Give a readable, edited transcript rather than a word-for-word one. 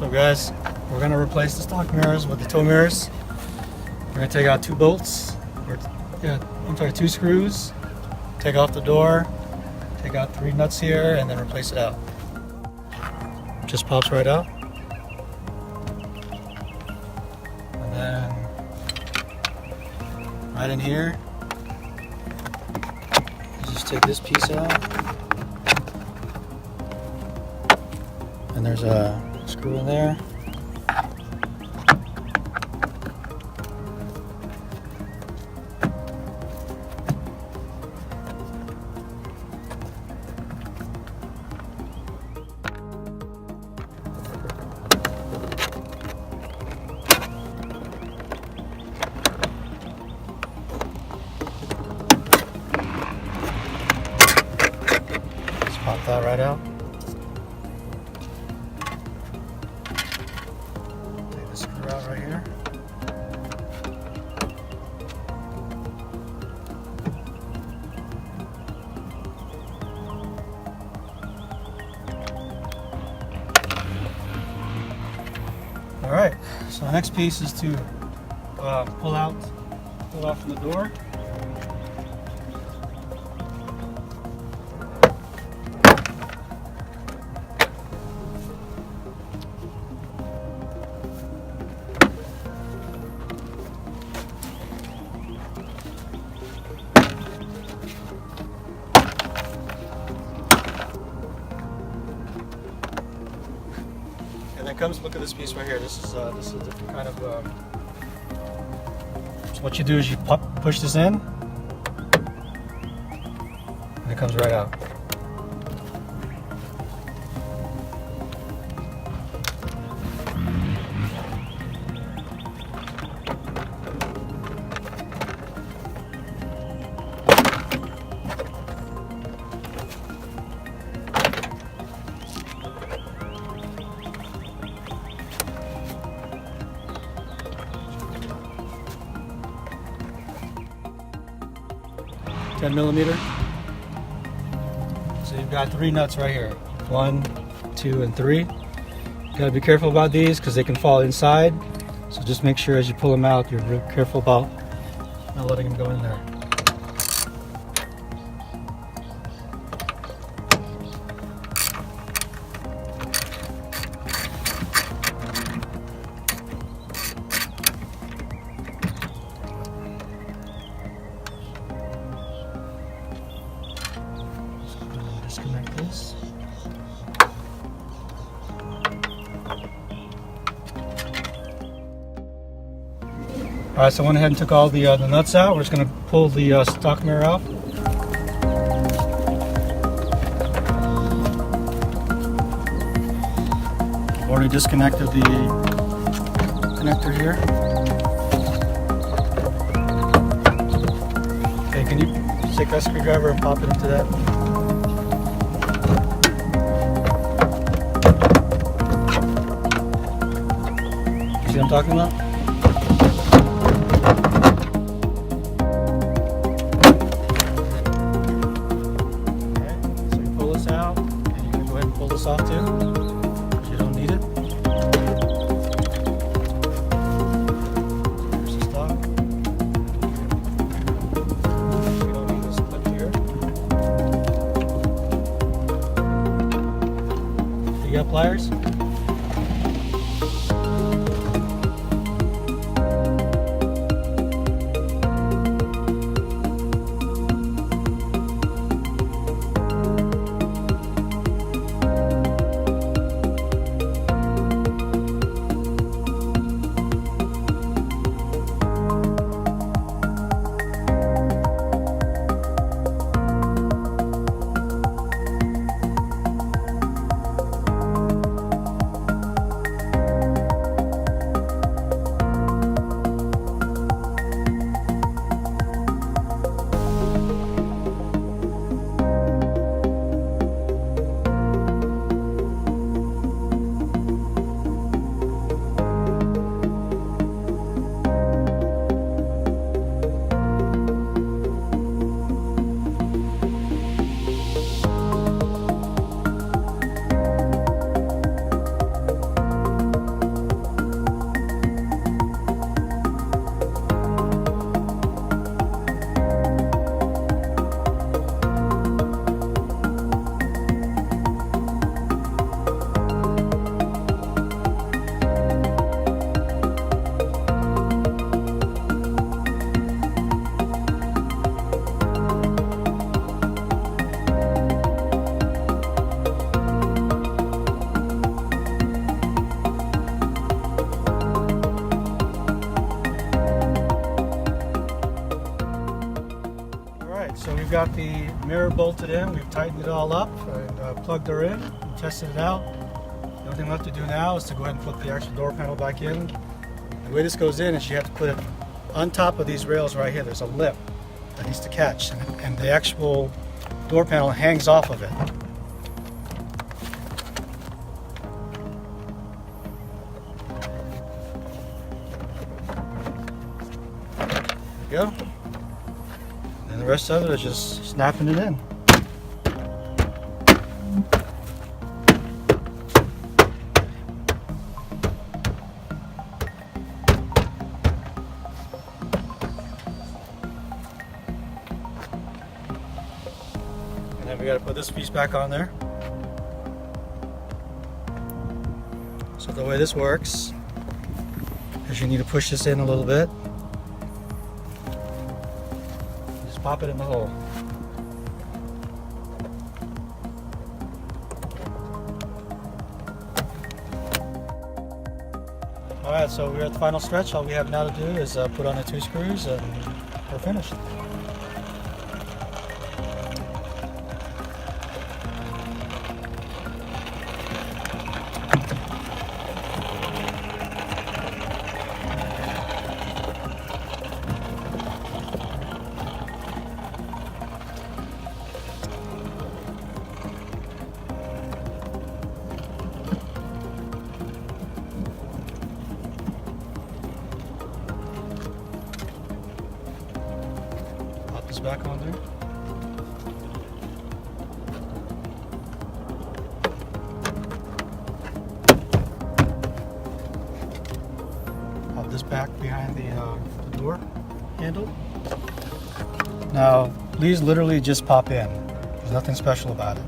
So guys, we're gonna replace the stock mirrors with the tow mirrors. We're gonna take out 2 bolts, or 2 screws, take off the door, take out 3 nuts here, and then replace it out. Just pops right out. And then right in here, you just take this piece out. And there's a screw in there. Just pop that right out. Screw out right here. All right, so the next piece is to pull out from the door. Look at this piece right here. This is a different kind of. So what you do is you push this in, and it comes right out. $10mm. So you've got 3 nuts right here. 1, 2, and 3. You gotta be careful about these because they can fall inside. So just make sure as you pull them out, you're real careful about not letting them go in there. Disconnect this. Alright, so I went ahead and took all the nuts out. We're just going to pull the stock mirror out. I've already disconnected the connector here. Okay, can you take that screwdriver and pop it into that? See what I'm talking about? Okay, so you pull this out, and you can go ahead and pull this off too, because you don't need it. Here's the stock. You don't need this clip here. You got pliers? we've got the mirror bolted in. We've tightened it all up and plugged her in and tested it out. The only thing left to do now is to go ahead and put the actual door panel back in. The way this goes in is you have to put it on top of these rails right here. There's a lip that needs to catch, and the actual door panel hangs off of it. There you go. And the rest of it is just snapping it in. And then we got to put this piece back on there. So the way this works is you need to push this in a little bit. Just pop it in the hole. Alright, so we're at the final stretch. All we have now to do is put on the 2 screws and we're finished. This back on there. Pop this back behind the door handle. Now these literally just pop in. There's nothing special about it.